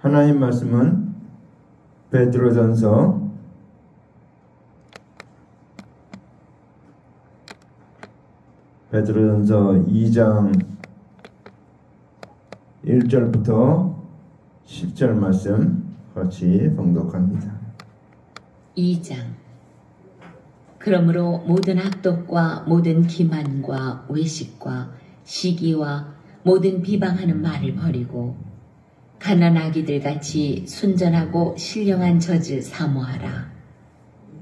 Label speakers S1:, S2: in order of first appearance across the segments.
S1: 하나님 말씀은 베드로전서 2장 1절부터 10절 말씀 같이 봉독합니다.
S2: 2장. 그러므로 모든 악독과 모든 기만과 외식과 시기와 모든 비방하는 말을 버리고 가난아기들 같이 순전하고 신령한 젖을 사모하라.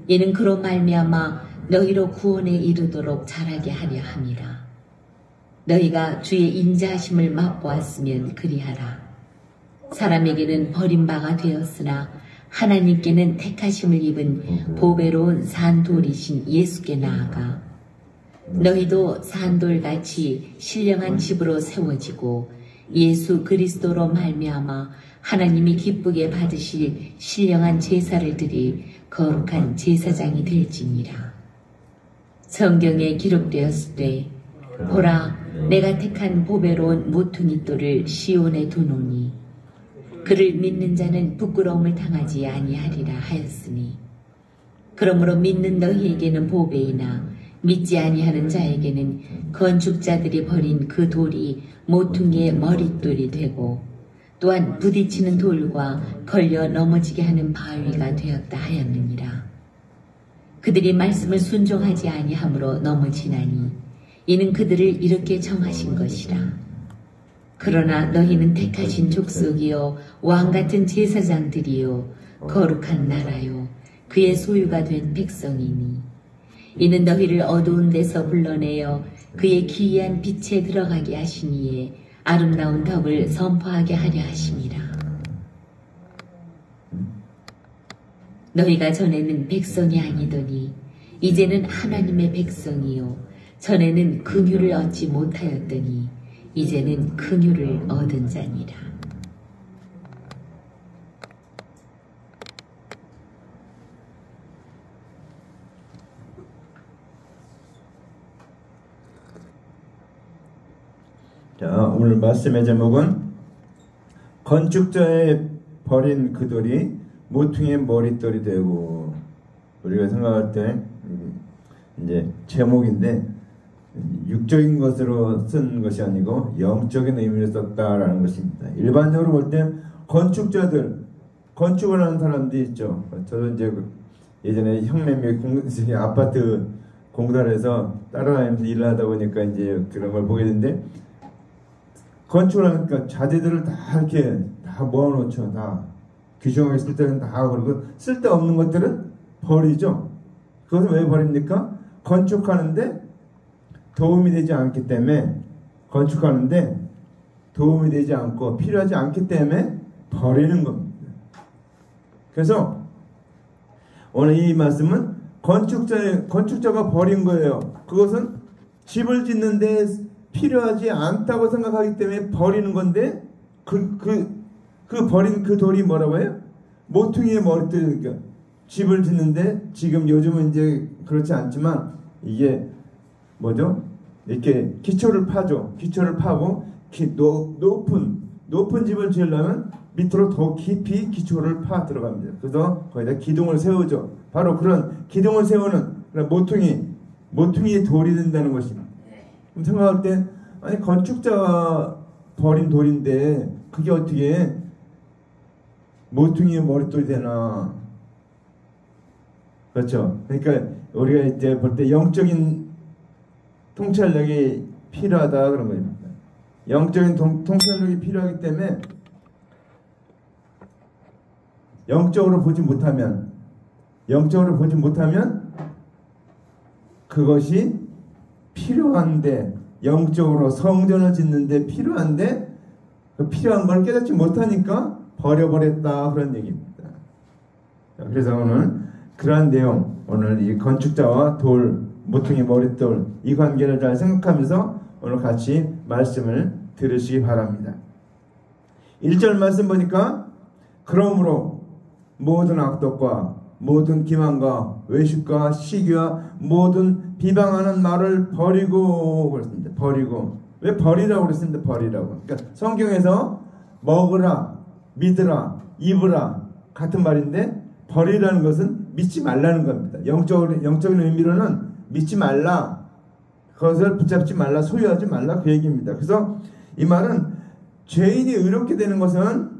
S2: 이는 그로 말미암아 너희로 구원에 이르도록 자라게 하려 함이라. 너희가 주의 인자하심을 맛보았으면 그리하라. 사람에게는 버림바가 되었으나 하나님께는 택하심을 입은 보배로운 산돌이신 예수께 나아가 너희도 산돌같이 신령한 집으로 세워지고 예수 그리스도로 말미암아 하나님이 기쁘게 받으실 신령한 제사를 드릴 거룩한 제사장이 될지니라. 성경에 기록되었을 때 보라, 내가 택한 보배로운 모퉁이 돌을 시온에 두노니 그를 믿는 자는 부끄러움을 당하지 아니하리라 하였으니, 그러므로 믿는 너희에게는 보배이나 믿지 아니하는 자에게는 건축자들이 버린 그 돌이 모퉁이의 머릿돌이 되고 또한 부딪히는 돌과 걸려 넘어지게 하는 바위가 되었다 하였느니라. 그들이 말씀을 순종하지 아니함으로 넘어지나니 이는 그들을 이렇게 정하신 것이라. 그러나 너희는 택하신 족속이요 왕같은 제사장들이요 거룩한 나라요 그의 소유가 된 백성이니 이는 너희를 어두운 데서 불러내어 그의 기이한 빛에 들어가게 하시니에 아름다운 덕을 선포하게 하려 하심이라. 너희가 전에는 백성이 아니더니 이제는 하나님의 백성이요 전에는 긍휼을 얻지 못하였더니 이제는 긍휼을 얻은 자니라.
S1: 자, 오늘 말씀의 제목은 건축자의 버린 그 돌이 모퉁이의 머릿돌이 되고, 우리가 생각할 때 이제 제목인데 육적인 것으로 쓴 것이 아니고 영적인 의미로 썼다라는 것입니다. 일반적으로 볼 때 건축자들, 건축을 하는 사람들이 있죠. 저도 이제 예전에 형님이 아파트 공사를 따라다니면서 일을 하다 보니까 이제 그런 걸 보게 되는데, 건축을 하니까 자재들을 다 이렇게 다 모아놓죠. 다 귀중하게 쓸 때는 다, 그리고 쓸데없는 것들은 버리죠. 그것은 왜 버립니까? 건축하는데 도움이 되지 않기 때문에, 건축하는데 도움이 되지 않고 필요하지 않기 때문에 버리는 겁니다. 그래서 오늘 이 말씀은 건축자가 버린 거예요. 그것은 집을 짓는데 필요하지 않다고 생각하기 때문에 버리는 건데, 버린 그 돌이 뭐라고 해요? 모퉁이의 머릿돌이니까. 집을 짓는데 지금 요즘은 이제 그렇지 않지만 이게 뭐죠? 이렇게 기초를 파죠. 기초를 파고 높은 집을 지으려면 밑으로 더 깊이 기초를 파 들어갑니다. 그래서 거기다 기둥을 세우죠. 바로 그런 기둥을 세우는 그런 모퉁이의 돌이 된다는 것입니다. 그럼 생각할 때, 아니 건축자가 버린 돌인데 그게 어떻게 모퉁이의 머릿돌이 되나? 그렇죠. 그러니까 우리가 이제 볼 때 영적인 통찰력이 필요하다 그런 겁니다. 영적인 통찰력이 필요하기 때문에 영적으로 보지 못하면 그것이 필요한데, 영적으로 성전을 짓는데 필요한데 그 필요한 걸 깨닫지 못하니까 버려버렸다, 그런 얘기입니다. 그래서 오늘 그러한 내용, 오늘 이 건축자와 돌, 모퉁이 머릿돌, 이 관계를 잘 생각하면서 오늘 같이 말씀을 들으시기 바랍니다. 1절 말씀 보니까 그러므로 모든 악독과 모든 기만과 외식과 시기와 모든 비방하는 말을 버리고 그랬습니다. 버리고. 왜 버리라고 그랬습니다. 버리라고. 그러니까 성경에서 먹으라, 믿으라, 입으라 같은 말인데 버리라는 것은 믿지 말라는 겁니다. 영적인 의미로는 믿지 말라, 그것을 붙잡지 말라, 소유하지 말라 그 얘기입니다. 그래서 이 말은 죄인이 의롭게 되는 것은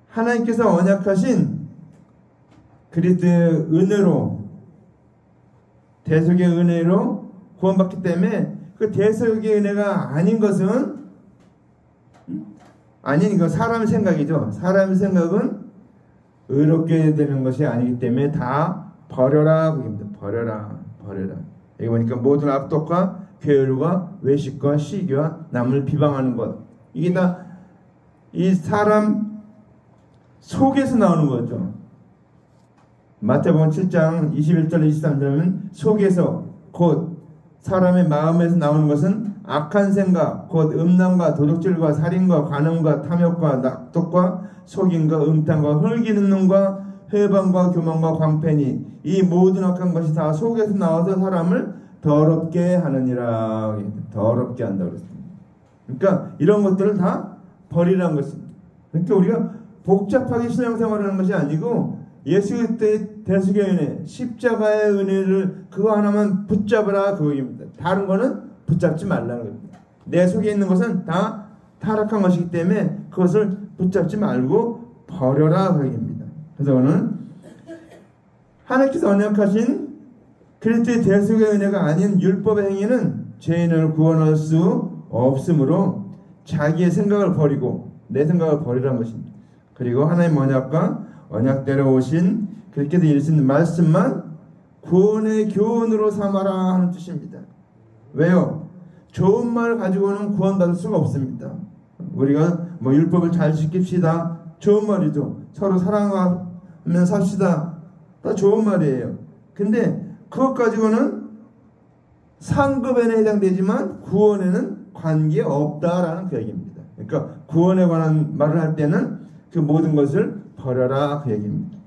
S1: 하나님께서 언약하신 그리스도의 은혜로, 대속의 은혜로 구원받기 때문에 그 대속의 은혜가 아닌 것은 이거 사람의 생각이죠. 사람의 생각은 의롭게 되는 것이 아니기 때문에 다 버려라 그럽니다. 버려라. 여기 보니까 모든 악독과 게으름과 외식과 시기와 남을 비방하는 것, 이게 다 이 사람 속에서 나오는 거죠. 마태복음 7장 21절 23절은 속에서 곧 사람의 마음에서 나오는 것은 악한 생각, 곧 음란과 도둑질과 살인과 간음과 탐욕과 낙독과 속임과 음탕과 흘기는 눈과 회방과 교만과 광패니 이 모든 악한 것이 다 속에서 나와서 사람을 더럽게 하느니라. 더럽게 한다고 그랬습니다. 그러니까 이런 것들을 다 버리라는 것입니다. 그러니까 우리가 복잡하게 신앙생활을 하는 것이 아니고 예수 그리스도의 대속의 은혜, 십자가의 은혜를 그거 하나만 붙잡으라 그거입니다. 다른 거는 붙잡지 말라는 겁니다. 내 속에 있는 것은 다 타락한 것이기 때문에 그것을 붙잡지 말고 버려라 그 얘기입니다. 그래서 오늘 하나님께서 언약하신 그리스도의 대속의 은혜가 아닌 율법의 행위는 죄인을 구원할 수 없으므로 자기의 생각을 버리고 내 생각을 버리라는 것입니다. 그리고 하나님 언약과 언약대로 오신 그렇게 되신 말씀만 구원의 교훈으로 삼아라 하는 뜻입니다. 왜요? 좋은 말 가지고는 구원받을 수가 없습니다. 우리가 율법을 잘 지킵시다, 좋은 말이죠. 서로 사랑하며 삽시다, 다 좋은 말이에요. 근데 그것 가지고는 상급에는 해당되지만 구원에는 관계없다라는 그 얘기입니다. 그러니까 구원에 관한 말을 할 때는 그 모든 것을 버려라 그 얘기입니다.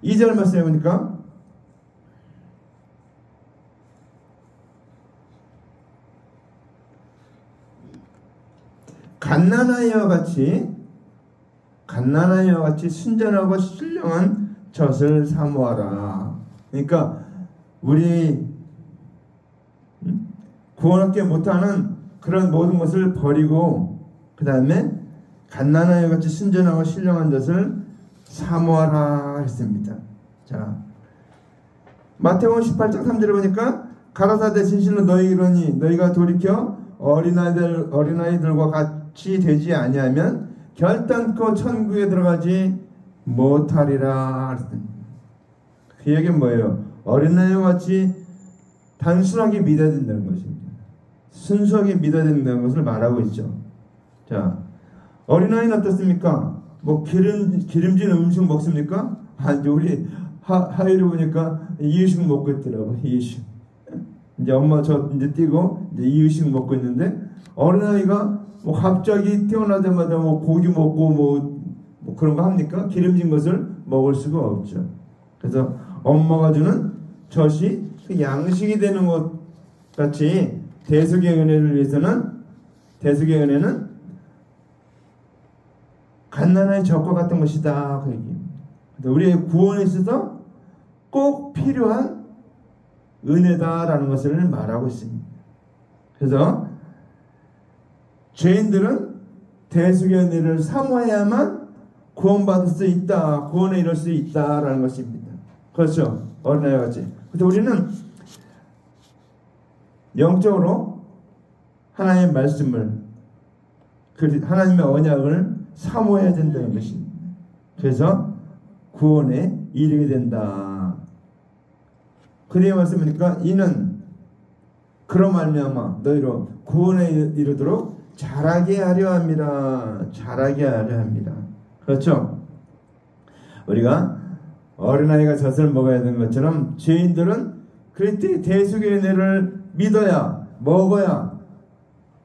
S1: 2절 말씀해 보니까 갓난아이와 같이 순전하고 신령한 젖을 사모하라. 그러니까 우리 구원받지 못하는 그런 모든 것을 버리고 그 다음에 갓난아이와 같이 순전하고 신령한 젖을 사모하라 했습니다. 자, 마태복음 18장 3절에 보니까 가라사대 진실로 너희에게 이르노니 너희가 돌이켜 어린아이들과 같이 되지 아니하면 결단코 천국에 들어가지 못하리라. 그 얘기는 뭐예요? 어린아이와 같이 단순하게 믿어야 된다는 것입니다. 순수하게 믿어야 된다는 것을 말하고 있죠. 자, 어린아이는 어떻습니까? 기름진 음식 먹습니까? 이제 우리 하이를 보니까 이유식 먹고 있더라고. 이유식. 이제 엄마 저 이제 뛰고 이제 이유식 먹고 있는데 어린아이가 갑자기 태어나자마자 고기 먹고 그런 거 합니까? 기름진 것을 먹을 수가 없죠. 그래서 엄마가 주는 젖이 그 양식이 되는 것 같이 대속의 은혜를 위해서는 대속의 은혜는 갓난아이 젖과 같은 것이다 그 얘기입니다. 우리의 구원에 있어서 꼭 필요한 은혜다라는 것을 말하고 있습니다. 그래서 죄인들은 대속의 은혜를 사모해야만 구원받을 수 있다, 구원에 이룰 수 있다라는 것입니다. 그렇죠? 어린아이와 같이. 그래서 우리는 영적으로 하나님의 말씀을, 하나님의 언약을 사모해야 된다는 것입니다. 그래서 구원에 이르게 된다. 그래야 말씀이니까 이는 그런 말미암아 너희로 구원에 이르도록 자라게 하려 합니다. 자라게 하려 합니다. 그렇죠? 우리가 어린아이가 젖을 먹어야 되는 것처럼 죄인들은 그리스도의 대속의 은혜를 믿어야 먹어야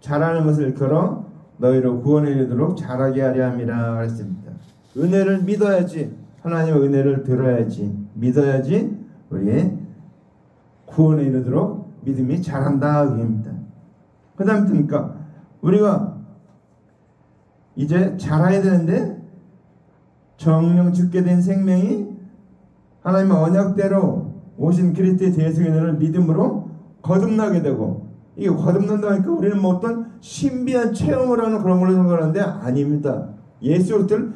S1: 자라는 것을 일컬어 너희로 구원에 이르도록 자라게 하려 합니다. 그랬습니다. 은혜를 믿어야지, 하나님의 은혜를 들어야지, 믿어야지 우리의 구원에 이르도록 믿음이 자란다. 그입니다. 그 다음에 그러니까 우리가 이제 자라야 되는데 정령 죽게 된 생명이 하나님의 언약대로 오신 그리스도의 대승인을 믿음으로 거듭나게 되고, 이게 거듭난다 하니까 우리는 뭐 어떤 신비한 체험을 하는 그런 걸로 생각하는데 아닙니다. 예수 그리스도를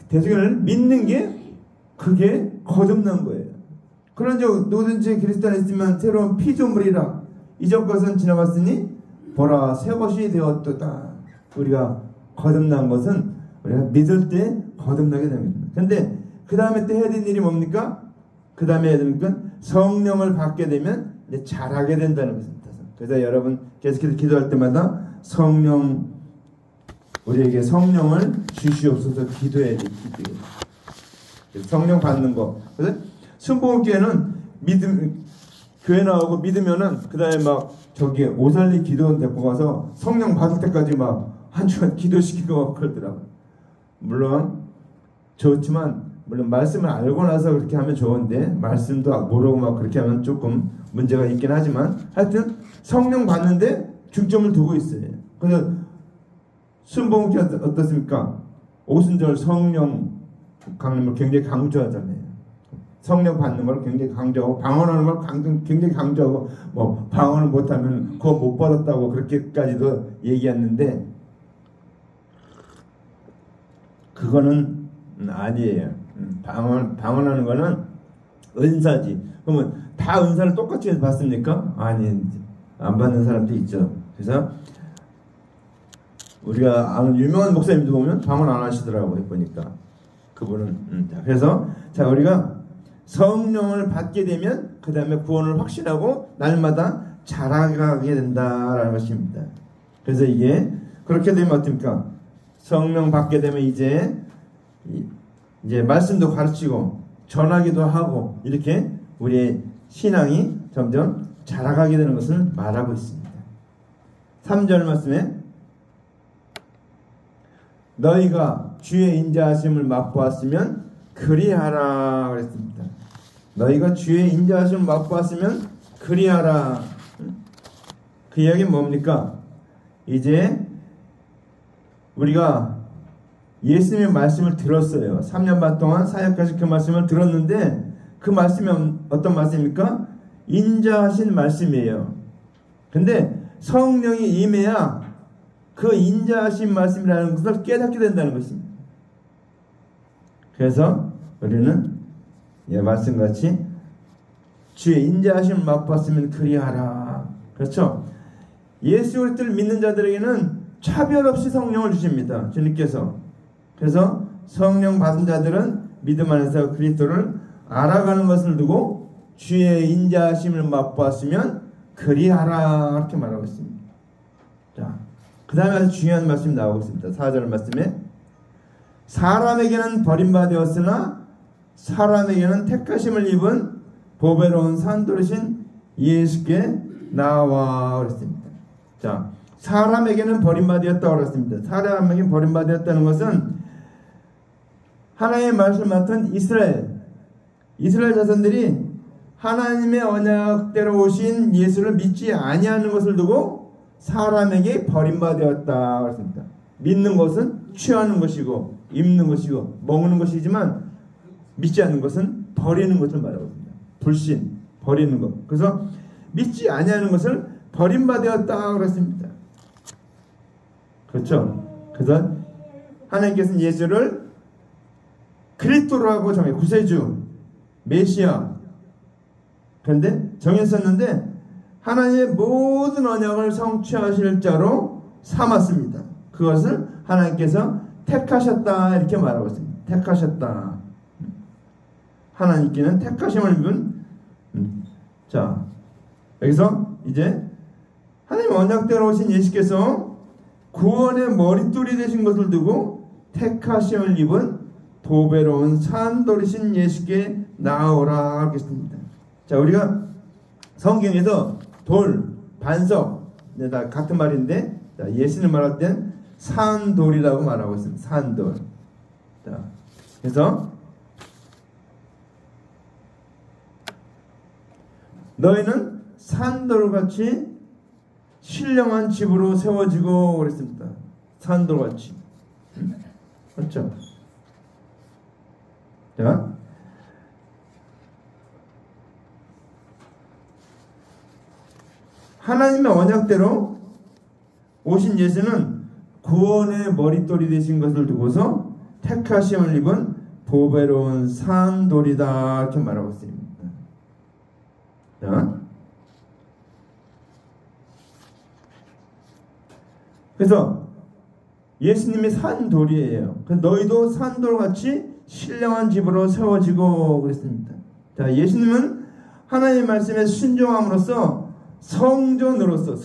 S1: 대승인을 믿는 게 그게 거듭난 거예요. 그런즉 누구든지 그리스도 안에 있으면 새로운 피조물이라, 이전 것은 지나갔으니 보라 새 것이 되었도다. 우리가 거듭난 것은 우리가 믿을 때 거듭나게 됩니다. 근데 그 다음에 또 해야 되는 일이 뭡니까? 그 다음에 해야 되는 건 성령을 받게 되면 이제 잘하게 된다는 것입니다. 그래서 여러분 계속해서 기도할 때마다 성령, 우리에게 성령을 주시옵소서 기도해야 돼요. 성령 받는 거. 그래서 순복음교회는 믿음, 교회 나오고 믿으면은 그 다음에 막 저기 오살리 기도원 데리고 가서 성령 받을 때까지 막 한 주간 기도시키고 그러더라고요. 물론 좋지만, 물론 말씀을 알고 나서 그렇게 하면 좋은데 말씀도 모르고 막 그렇게 하면 조금 문제가 있긴 하지만, 하여튼 성령 받는데 중점을 두고 있어요. 그래서 순복음교회 어떻습니까? 오순절 성령 강림을 굉장히 강조하잖아요. 성령 받는 걸 굉장히 강조하고, 방언하는 걸 굉장히 강조하고, 뭐 방언을 못하면 그거 못 받았다고 그렇게까지도 얘기했는데, 그거는 아니에요. 방언하는 거는 은사지. 그러면 다 은사를 똑같이 받습니까? 아니, 안 받는 사람도 있죠. 그래서 우리가 아는 유명한 목사님도 보면 방언 안 하시더라고요. 보니까 그분은. 그래서 자, 우리가 성령을 받게 되면 그 다음에 구원을 확신하고 날마다 자라가게 된다라는 것입니다. 그래서 이게 그렇게 되면 어떻습니까? 성령 받게 되면 이제 말씀도 가르치고 전하기도 하고 이렇게 우리의 신앙이 점점 자라가게 되는 것을 말하고 있습니다. 3절 말씀에 너희가 주의 인자하심을 맛보았으면 그리하라 그랬습니다. 너희가 주의 인자하심을 맛보았으면 그리하라. 그 이야기는 뭡니까? 이제 우리가 예수님의 말씀을 들었어요. 3년 반 동안 사역까지 그 말씀을 들었는데, 그 말씀이 어떤 말씀입니까? 인자하신 말씀이에요. 근데 성령이 임해야 그 인자하신 말씀이라는 것을 깨닫게 된다는 것입니다. 그래서 우리는 말씀같이 주의 인자하심을 맛봤으면 그리하라. 그렇죠? 예수 그리스도를 믿는 자들에게는 차별 없이 성령을 주십니다. 주님께서. 그래서 성령 받은 자들은 믿음 안에서 그리스도를 알아가는 것을 두고 주의 인자하심을 맛보았으면 그리하라 이렇게 말하고 있습니다. 자, 그 다음에 아주 중요한 말씀이 나오고 있습니다. 4절 말씀에 사람에게는 버림받았으나 사람에게는 택하심을 입은 보배로운 산돌이신 예수께 나와 그랬습니다. 자, 사람에게는 버림받았다고 그랬습니다. 사람에게 버림받았다는 것은 하나님의 말씀을 맡은 이스라엘 자손들이 하나님의 언약대로 오신 예수를 믿지 아니하는 것을 두고 사람에게 버림받았다 그랬습니다. 믿는 것은 취하는 것이고 입는 것이고 먹는 것이지만 믿지 않는 것은 버리는 것을 말하고 있습니다. 불신, 버리는 것. 그래서 믿지 아니하는 것을 버림받았다 그랬습니다. 그렇죠? 그래서 하나님께서는 예수를 그리스도로 하고 구세주, 메시아 그런데 정했었는데 하나님의 모든 언약을 성취하실 자로 삼았습니다. 그것을 하나님께서 택하셨다 이렇게 말하고 있습니다. 택하셨다. 하나님께는 택하심을 입은 자, 여기서 이제 하나님 언약대로 오신 예수께서 구원의 머릿돌이 되신 것을 두고 택하심을 입은 보배로운 산돌이신 예수께 나오라 하겠습니다. 자, 우리가 성경에서 돌, 반석 다 같은 말인데 예수님 말할 땐 산돌이라고 말하고 있습니다. 산돌. 자, 그래서 너희는 산돌같이 신령한 집으로 세워지고 그랬습니다. 산돌같이. 그렇죠? 자, 하나님의 언약대로 오신 예수는 구원의 머릿돌이 되신 것을 두고서 택하심을 입은 보배로운 산돌이다 이렇게 말하고 있습니다. 자, 그래서 예수님이 산돌이에요. 그래서 너희도 산돌같이 신령한 집으로 세워지고 그랬습니다. 자, 예수님은 하나님의 말씀에 순종함으로써 성전으로서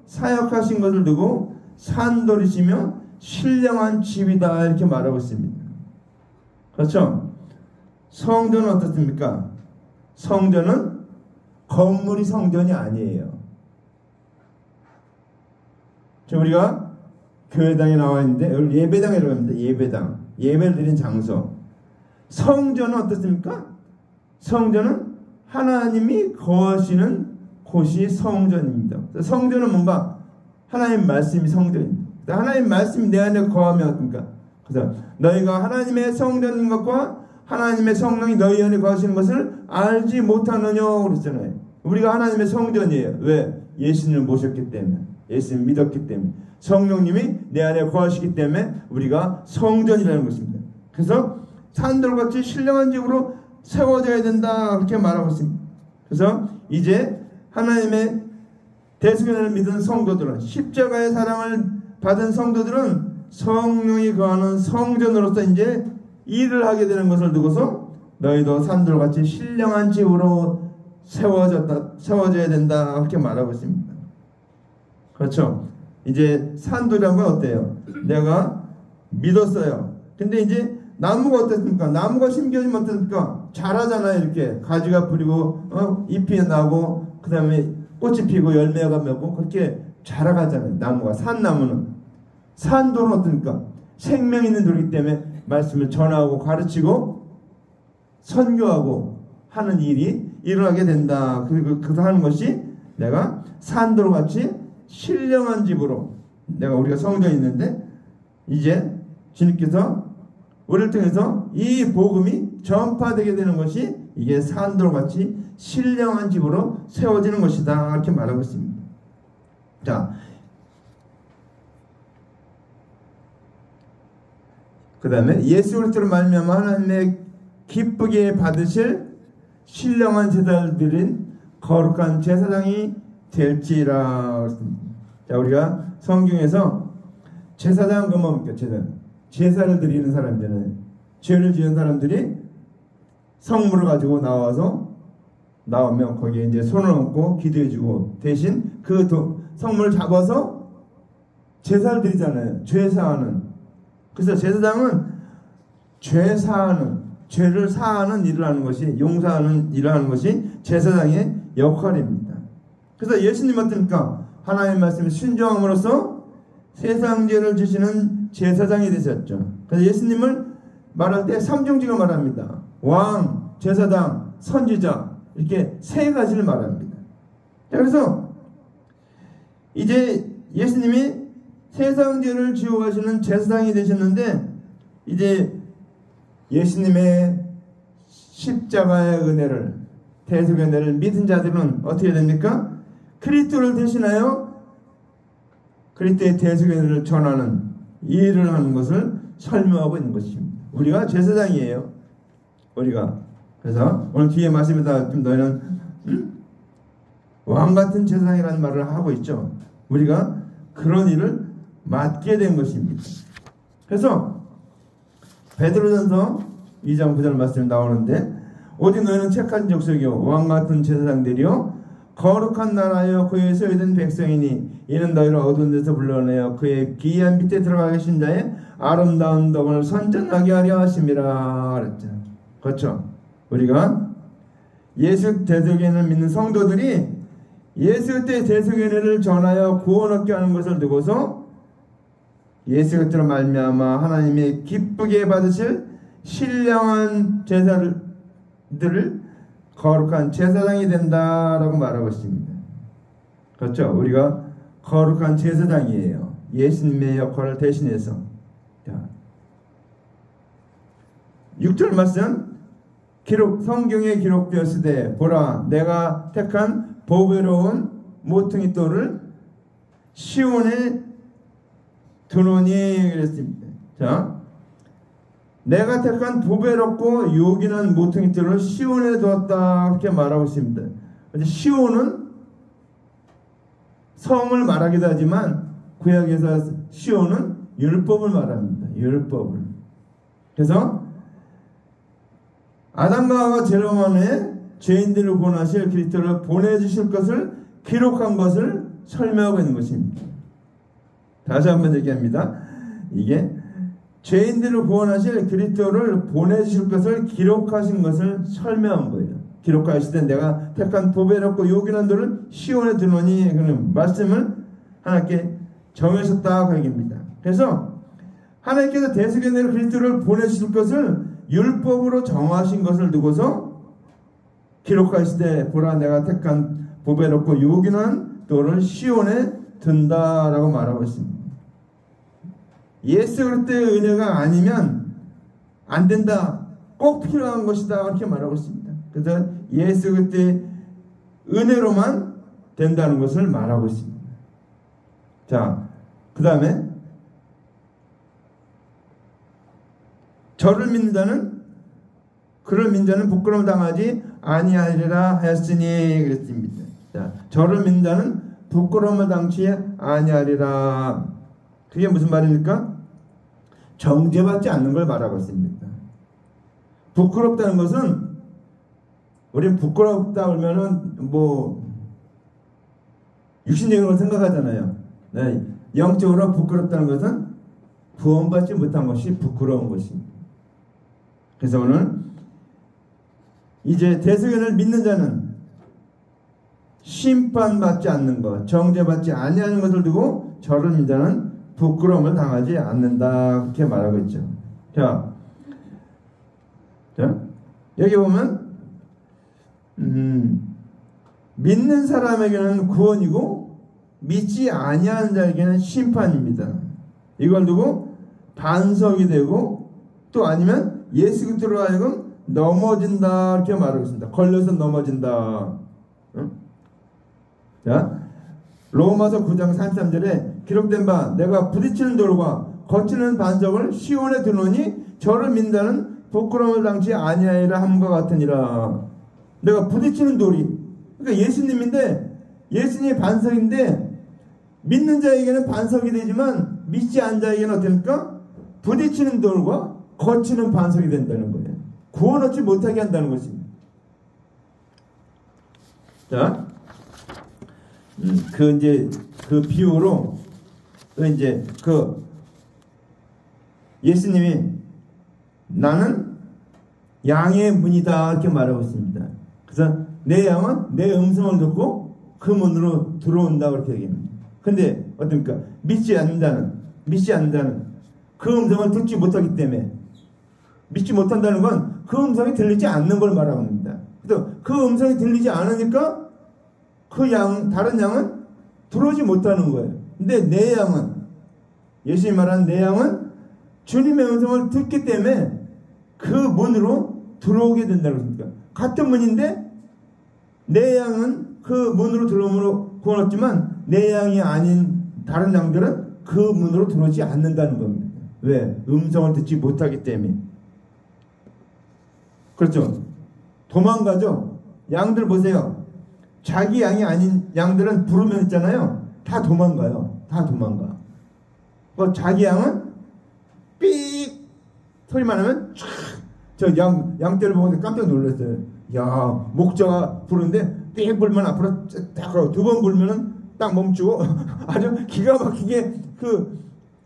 S1: 사역하신 것을 두고 산돌이시며 신령한 집이다 이렇게 말하고 있습니다. 그렇죠? 성전은 어떻습니까? 성전은 건물이 성전이 아니에요. 우리가 교회당에 나와 있는데 여기 예배당이라고 합니다. 예배당, 예배를 드린 장소. 성전은 어떻습니까? 성전은 하나님이 거하시는 곳이 성전입니다. 성전은 뭔가 하나님 말씀이 성전입니다. 하나님 말씀이 내 안에 거하면 어떻습니까? 그래서 너희가 하나님의 성전인 것과 하나님의 성령이 너희 안에 거하시는 것을 알지 못하느냐 그랬잖아요. 우리가 하나님의 성전이에요. 왜? 예수님을 모셨기 때문에, 예수님을 믿었기 때문에, 성령님이 내 안에 거하시기 때문에 우리가 성전이라는 것입니다. 그래서 산돌같이 신령한 집으로 세워져야 된다 그렇게 말하고 있습니다. 그래서 이제 하나님의 대속연을 믿은 성도들은, 십자가의 사랑을 받은 성도들은 성령이 거하는 성전으로서 이제 일을 하게 되는 것을 두고서 너희도 산돌같이 신령한 집으로 세워져야 된다 그렇게 말하고 있습니다. 그렇죠? 이제 산돌이란 건 어때요? 내가 믿었어요. 근데 이제 나무가 어떻습니까? 나무가 심겨지면 어떻습니까? 자라잖아요. 이렇게 가지가 부리고 잎이 나고 그 다음에 꽃이 피고 열매가 맺고 그렇게 자라가잖아요. 나무가. 산나무는. 산돌은 어떻습니까? 생명 있는 돌이기 때문에 말씀을 전하고 가르치고 선교하고 하는 일이 일어나게 된다. 그리고 그거 하는 것이 내가 산돌같이 신령한 집으로, 내가 우리가 성전이 있는데 이제 주님께서 우리를 통해서 이 복음이 전파되게 되는 것이 이게 산돌같이 신령한 집으로 세워지는 것이다 이렇게 말하고 있습니다. 자, 그 다음에 예수 그리스도로 말미암아 하나님의 기쁘게 받으실 신령한 제사를 드린 거룩한 제사장이 될지라. 자, 우리가 성경에서 제사장 그러면 뭡니까? 제사를 드리는 사람들은, 죄를 지은 사람들이 성물을 가지고 나오면 거기에 이제 손을 얹고 기도해주고 대신 그 성물을 잡아서 제사를 드리잖아요. 죄 사하는. 그래서 제사장은 죄를 사하는 일을 하는 것이, 용서하는 일을 하는 것이 제사장의 역할입니다. 그래서 예수님 어떻습니까? 하나님의 말씀에 순종함으로써 세상 죄를 지시는 제사장이 되셨죠. 그래서 예수님을 말할 때 삼중직을 말합니다. 왕, 제사장, 선지자 이렇게 세 가지를 말합니다. 그래서 이제 예수님이 세상 죄를 지고 가시는 제사장이 되셨는데 이제 예수님의 십자가의 은혜를, 대속의 은혜를 믿은 자들은 어떻게 됩니까? 그리스도를 대신하여 그리스도의 대속의 은혜를 전하는 일을 하는 것을 설명하고 있는 것입니다. 우리가 제사장이에요. 우리가. 그래서 오늘 뒤에 말씀에다 좀 너희는 왕같은 제사장이라는 말을 하고 있죠. 우리가 그런 일을 맡게 된 것입니다. 그래서 베드로전서 2장 9절 말씀이 나오는데 오직 너희는 착한 족속이요 왕같은 제사장들이요 거룩한 나라여 그의 소유된 백성이니 이는 너희를 어두운 데서 불러내어 그의 기이한 빛에 들어가 계신 자의 아름다운 덕을 선전하게 하려 하심이라 그랬죠. 그렇죠? 우리가 예수 대속연을 믿는 성도들이 예수 때 대속연을 전하여 구원 얻게 하는 것을 두고서 예수 그리스도로 말미암아 하나님의 기쁘게 받으실 신령한 제사들을 거룩한 제사장이 된다라고 말하고 있습니다. 그렇죠? 우리가 거룩한 제사장이에요. 예수님의 역할을 대신해서. 자, 6절 말씀 성경에 기록되었으되 보라 내가 택한 보배로운 모퉁이 돌을 시온에 두노니 그랬습니다. 자, 내가 택한 보배롭고 요긴한 모퉁이 돌을 시온에 두었다 그렇게 말하고 있습니다. 시온은 성을 말하기도 하지만 구약에서 시온은 율법을 말합니다. 율법을. 그래서 아담과 하와 제로만에 죄인들을 구원하실 그리스도를 보내주실 것을 기록한 것을 설명하고 있는 것입니다. 다시 한번 얘기합니다. 이게 죄인들을 구원하실 그리스도를 보내주실 것을 기록하신 것을 설명한 거예요. 기록하시되 내가 택한 보배롭고 요긴한 돌을 시온에 두노니 그런 말씀을 하나님께 정하셨다 그 얘기입니다. 그래서 하나님께서 대속의 그리스도를 보내주실 것을 율법으로 정하신 것을 두고서 기록하시되 보라 내가 택한 보배롭고 요긴한 돌을 시온에 둔다라고 말하고 있습니다. 예수 그리스도의 은혜가 아니면 안 된다. 꼭 필요한 것이다. 이렇게 말하고 있습니다. 그래서 예수 그리스도의 은혜로만 된다는 것을 말하고 있습니다. 자, 그 다음에 저를 믿는 자는 그를 믿는 자는 부끄러움을 당하지 아니하리라 하였으니 그랬습니다. 자, 저를 믿는 자는 부끄러움을 당치 아니하리라. 그게 무슨 말입니까? 정죄받지 않는 걸 말하고 있습니다. 부끄럽다는 것은 우리는 부끄럽다 그러면은 뭐 육신적인 걸 생각하잖아요. 네, 영적으로 부끄럽다는 것은 구원받지 못한 것이 부끄러운 것입니다. 그래서 오늘 이제 대속연을 믿는 자는 심판받지 않는 것, 정죄받지 아니하는 것을 두고 저를 믿는 자는 부끄러움을 당하지 않는다 그렇게 말하고 있죠. 자 여기 보면 믿는 사람에게는 구원이고 믿지 아니하는 자에게는 심판입니다. 이걸 두고 반석이 되고 또 아니면 예수 그리스도로 하여금 넘어진다 이렇게 말하고 있습니다. 걸려서 넘어진다. 자, 로마서 9장 33절에 기록된 바 내가 부딪히는 돌과 거치는 반석을 시온에 두노니 저를 믿는 부끄러움을 당치 아니하리라 함과 같으니라. 내가 부딪히는 돌이 그러니까 예수님인데 예수님이 반석인데 믿는 자에게는 반석이 되지만 믿지 않는 자에게는 어떻습니까? 부딪히는 돌과 거치는 반석이 된다는 거예요. 구원 얻지 못하게 한다는 것입니다. 자, 그 비유로 이제 예수님이 나는 양의 문이다 이렇게 말하고 있습니다. 그래서 내 양은 내 음성을 듣고 그 문으로 들어온다 그렇게 얘기합니다. 근데 어떻습니까? 믿지 않는다는 그 음성을 듣지 못하기 때문에 믿지 못한다는 건 그 음성이 들리지 않는 걸 말하고 있습니다. 그래서 그 음성이 들리지 않으니까 다른 양은 들어오지 못하는 거예요. 근데 내 양은 예수님이 말하는 내 양은 주님의 음성을 듣기 때문에 그 문으로 들어오게 된다는 것입니다. 같은 문인데 내 양은 그 문으로 들어옴으로 구원 얻지만 내 양이 아닌 다른 양들은 그 문으로 들어오지 않는다는 겁니다. 왜? 음성을 듣지 못하기 때문에. 그렇죠. 도망가죠. 양들 보세요. 자기 양이 아닌 양들은 부르면 있잖아요. 다 도망가요. 다 도망가. 자기 양은 삑 소리만 하면 저 양떼를 보고 깜짝 놀랐어요. 야, 목자가 부르는데 삑 불면 앞으로 딱 가고 두 번 불면은 딱 멈추고 아주 기가 막히게 그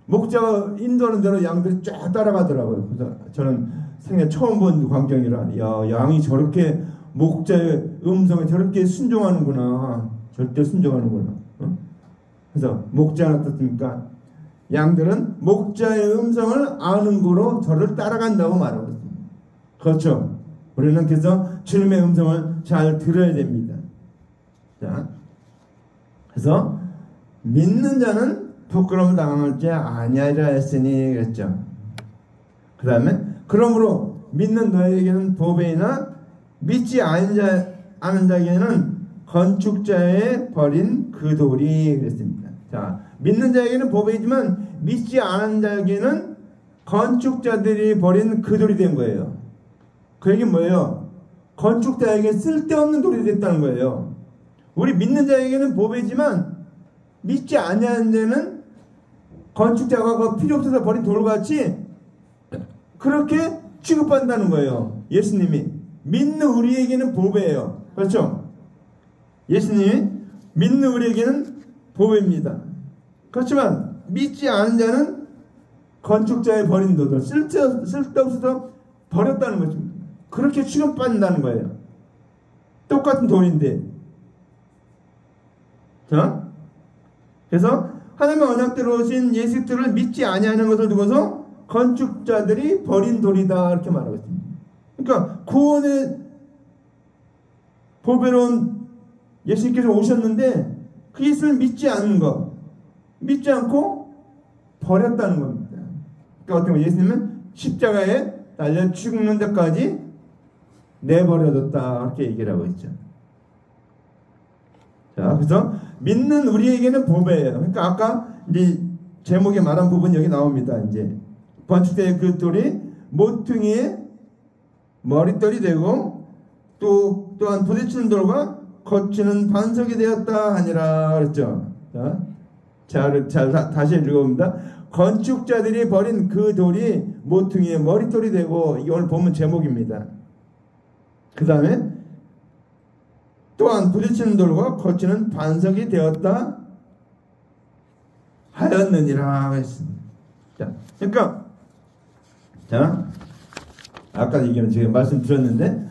S1: 목자가 인도하는 대로 양들이 쫙 따라가더라고요. 그래서 저는 생애 처음 본 광경이라 야, 양이 저렇게 목자의 음성에 저렇게 순종하는구나. 절대 순종하는구나. 그래서 목자는 어떻습니까? 양들은 목자의 음성을 아는 거로 저를 따라간다고 말하고 있습니다. 그렇죠. 우리는 그래서 주님의 음성을 잘 들어야 됩니다. 자, 그래서 믿는 자는 부끄러움 당할지 아니하리라 했으니 그랬죠. 그 다음에 그러므로 믿는 너에게는 보배이나 믿지 않은 자에게는 건축자의 버린 그 돌이 그랬습니다. 자, 믿는 자에게는 보배이지만 믿지 않은 자에게는 건축자들이 버린 그 돌이 된 거예요. 그 얘기는 뭐예요? 건축자에게 쓸데없는 돌이 됐다는 거예요. 우리 믿는 자에게는 보배지만 믿지 않는 자는 건축자가 그 필요 없어서 버린 돌같이 그렇게 취급한다는 거예요. 예수님이 믿는 우리에게는 보배예요. 그렇죠? 예수님이 믿는 우리에게는 보배입니다. 그렇지만 믿지 않은 자는 건축자의 버린 돌을 쓸데없어서 버렸다는 거죠. 그렇게 취급받는다는 거예요. 똑같은 돌인데. 자, 그래서 하나님의 언약대로 오신 예수 그리스도를 믿지 아니하는 것을 두고서 건축자들이 버린 돌이다 이렇게 말하고 있습니다. 그러니까 구원의 보배로운 예수님께서 오셨는데 그 예수를 믿지 않는 것, 믿지 않고 버렸다는 겁니다. 그러니까 어떻게 보면 예수님은 십자가에 달려 죽는 데까지 내버려뒀다 이렇게 얘기를 하고 있죠. 자, 그래서 믿는 우리에게는 보배예요. 그러니까 아까 이제 제목에 말한 부분이 여기 나옵니다. 이제 건축자의 그 돌이 모퉁이의 머릿돌이 되고 또한 부딪히는 돌과 거치는 반석이 되었다 하니라 그랬죠. 자, 다시 읽어봅니다. 건축자들이 버린 그 돌이 모퉁이의 머릿돌이 되고, 이게 오늘 보면 제목입니다. 그 다음에 또한 부딪히는 돌과 거치는 반석이 되었다 하였느니라 했습니다. 자, 그러니까 아까 얘기는 제가 말씀드렸는데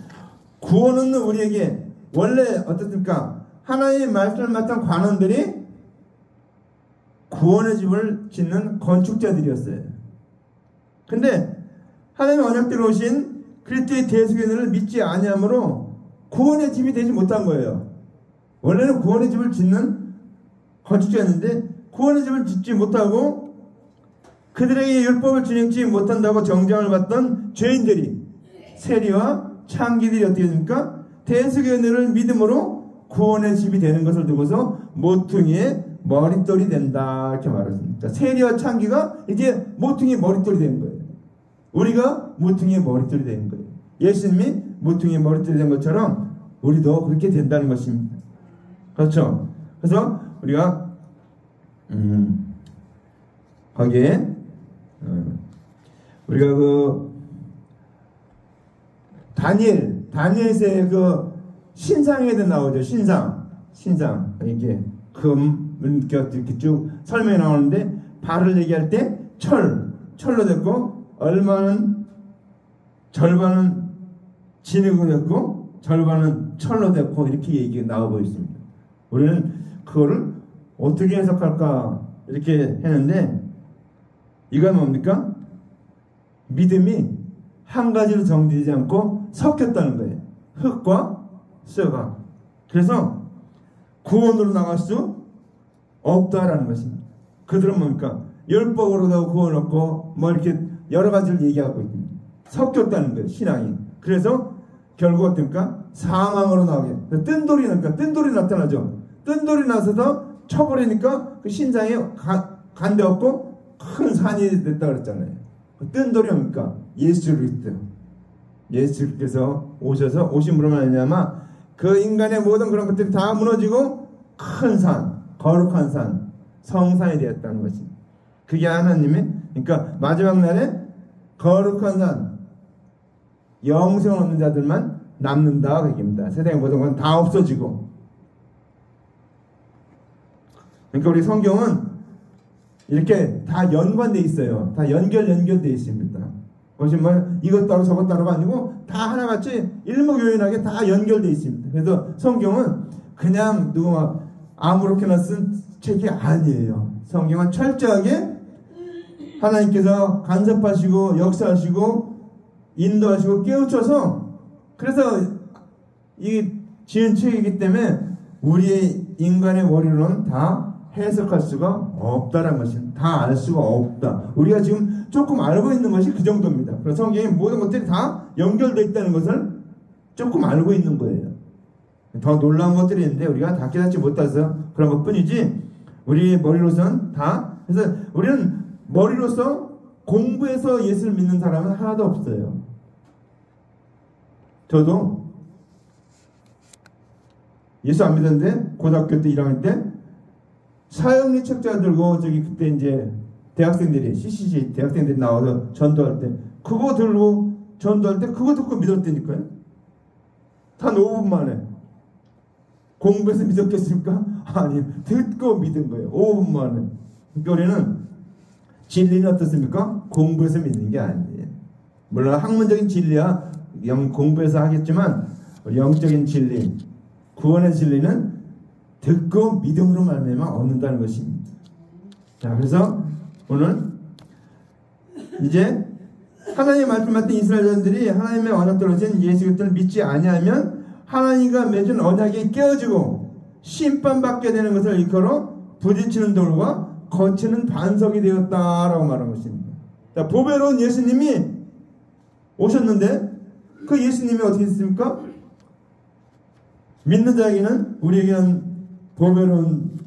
S1: 구원은 우리에게 원래 어떻습니까? 하나님의 말씀을 맡은 관원들이 구원의 집을 짓는 건축자들이었어요. 근데 하나님의 언약대로 오신 그리스도의 대속연을 믿지 아니함으로 구원의 집이 되지 못한 거예요. 원래는 구원의 집을 짓는 건축자였는데 구원의 집을 짓지 못하고 그들에게 율법을 준행치 못한다고 정죄를 받던 죄인들이, 세리와 창기들이 어떻게 됩니까? 대속연을 믿음으로 구원의 집이 되는 것을 두고서 모퉁이의 머릿돌이 된다 이렇게 말했습니다. 세리와 창기가 이제 모퉁이의 머릿돌이 된 거예요. 우리가 모퉁이의 머릿돌이 된 거예요. 예수님이 모퉁이의 머릿돌이 된 것처럼 우리도 그렇게 된다는 것입니다. 그렇죠? 그래서 우리가 거기에 우리가 그 다니엘서의 그 신상에도 나오죠. 신상 이게 이렇게 쭉 설명이 나오는데 발을 얘기할 때 철로 됐고 절반은 진흙으로 됐고 절반은 철로 됐고 이렇게 얘기가 나오고 있습니다. 우리는 그거를 어떻게 해석할까 이렇게 했는데 이건 뭡니까? 믿음이 한 가지로 정리되지 않고 섞였다는 거예요. 흙과 쇠가. 그래서 구원으로 나갈 수 없다라는 것입니다. 그들은 뭡니까? 율법으로도 구원 없고 뭐 이렇게 여러 가지를 얘기하고 있습니다. 섞였다는 거예요. 신앙이. 그래서 결국 어떻습니까? 사망으로 나오게. 뜬돌이 나타나죠. 뜬돌이 나서서 쳐버리니까 그 신상에 간데 없고 큰 산이 됐다 그랬잖아요. 그 뜬돌이 뭡니까? 예수 그리스도. 예수께서 오심으로 말미암아 그 인간의 모든 그런 것들이 다 무너지고 큰 산, 거룩한 산, 성산이 되었다는 것입니다. 그게 하나님의, 그러니까 마지막 날에 거룩한 산, 영생을 얻는 자들만 남는다 그 얘기입니다. 세상의 모든 건 다 없어지고. 그러니까 우리 성경은 이렇게 다 연관되어 있어요. 다 연결되어 있습니다. 그것이 뭐 이것 따로 저것 따로가 아니고 다 하나같이 일목요연하게 다 연결되어 있습니다. 그래서 성경은 그냥 누가 아무렇게나 쓴 책이 아니에요. 성경은 철저하게 하나님께서 간섭하시고 역사하시고 인도하시고 깨우쳐서 그래서 이 지은 책이기 때문에 우리의 인간의 머리로는 다 해석할 수가 없다라는 것이 다 알 수가 없다. 우리가 지금 조금 알고 있는 것이 그 정도입니다. 그래서 성경의 모든 것들이 다 연결되어 있다는 것을 조금 알고 있는 거예요. 더 놀라운 것들이 있는데 우리가 다 깨닫지 못해서 그런 것 뿐이지 우리 머리로서는 다 그래서 우리는 머리로서 공부해서 예수를 믿는 사람은 하나도 없어요. 저도 예수 안 믿었는데 고등학교 때 1학년 때 사형리 책자 들고 저기 그때 이제 대학생들이 CCC 대학생들이 나와서 전도할 때 그거 들고 전도할 때 그거 듣고 믿었다니까요. 단 5분 만에. 공부해서 믿었겠습니까? 아니, 듣고 믿은 거예요. 5분 만에. 그러니까 우리는 진리는 어떻습니까? 공부해서 믿는 게 아니에요. 물론 학문적인 진리야 공부해서 하겠지만 영적인 진리, 구원의 진리는 듣고 믿음으로 말미암아 얻는다는 것입니다. 자, 그래서 오늘 이제 하나님의 말씀 받던 이스라엘 자들이 하나님의 언약대로 진 예수 그리스도를 믿지 아니하면 하나님과 맺은 언약이 깨어지고 심판받게 되는 것을 일컬어 부딪히는 돌과 거치는 반석이 되었다라고 말한 것입니다. 자, 보배로운 예수님이 오셨는데 그 예수님이 어떻게 됐습니까? 믿는 자에게는 우리에게는 보배로운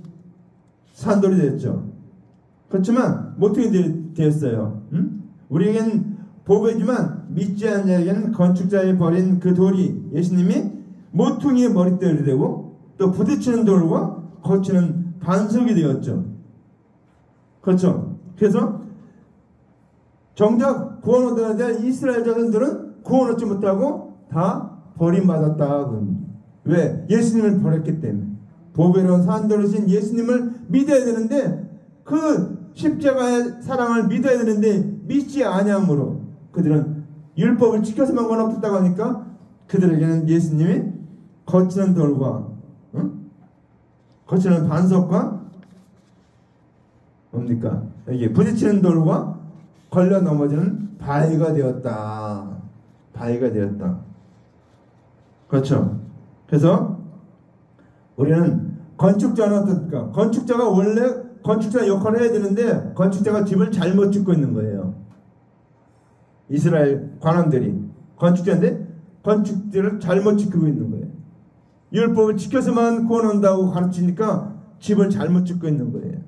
S1: 산돌이 됐죠. 그렇지만 어떻게 되었어요? 우리에겐 보배지만 믿지 않는 자에게는 건축자의 버린 그 돌이 예수님이 모퉁이의 머릿돌이 되고 또 부딪히는 돌과 거치는 반석이 되었죠. 그렇죠. 그래서 정작 구원 얻어야 될 이스라엘 자손들은 구원 얻지 못하고 다 버림받았다. 왜? 예수님을 버렸기 때문에. 보배로운 산돌이신 예수님을 믿어야 되는데 그 십자가의 사랑을 믿어야 되는데 믿지 아니함으로 그들은 율법을 지켜서만 원합했다고 하니까 그들에게는 예수님이 거치는 돌과 거치는 반석과 뭡니까? 이게 부딪히는 돌과 걸려 넘어지는 바위가 되었다. 바위가 되었다. 그렇죠. 그래서 우리는 건축자는 어떻습니까? 건축자가 원래 건축자 역할을 해야 되는데 건축자가 집을 잘못 짓고 있는 거예요. 이스라엘 관원들이 건축자인데 건축들을 잘못 지키고 있는 거예요. 율법을 지켜서만 구원한다고 가르치니까 집을 잘못 짓고 있는 거예요.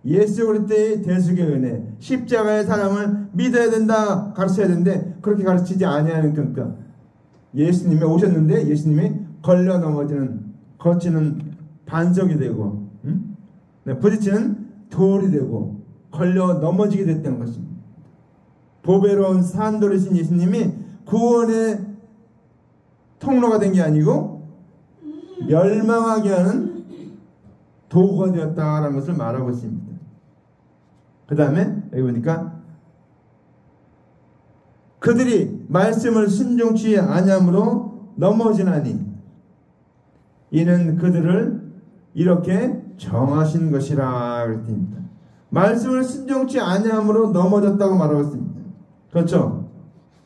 S1: 예수 그리스도의 대속의 은혜, 십자가의 사랑을 믿어야 된다 가르쳐야 되는데 그렇게 가르치지 아니하는 거니까 예수님이 오셨는데 예수님이 걸려 넘어지는 거치는 반석이 되고 부딪히는 돌이 되고 걸려 넘어지게 됐다는 것입니다. 보배로운 산돌이신 예수님이 구원의 통로가 된 게 아니고 멸망하게 하는 도구가 되었다라는 것을 말하고 있습니다. 그 다음에 여기 보니까 그들이 말씀을 순종치 아니함으로 넘어지나니 이는 그들을 이렇게 정하신 것이라 그랬습니다. 말씀을 순종치 아니함으로 넘어졌다고 말하고 있습니다. 그렇죠?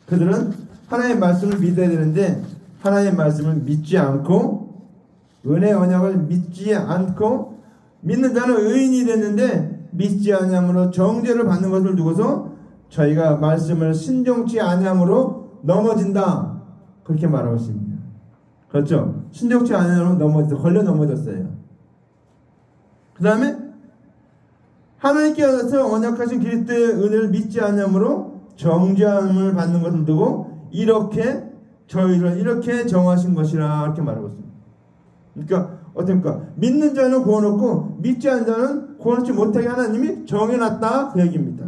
S1: 그들은 하나님의 말씀을 믿어야 되는데 하나님의 말씀을 믿지 않고 은혜 언약을 믿지 않고 믿는 자는 의인이 됐는데 믿지 아니함으로 정죄를 받는 것을 두고서 저희가 말씀을 순종치 아니함으로 넘어진다 그렇게 말하고 있습니다. 그렇죠? 순종치 아니함으로 걸려 넘어졌어요. 그 다음에 하나님께서 언약하신 그리스도의 은혜를 믿지 아니함으로 정죄함을 받는 것을 두고 이렇게 저희를 이렇게 정하신 것이라 이렇게 말하고 있습니다. 그러니까 어떻습니까? 믿는 자는 구원 얻고 믿지 않는 자는 구원 얻지 못하게 하나님이 정해놨다 그 얘기입니다.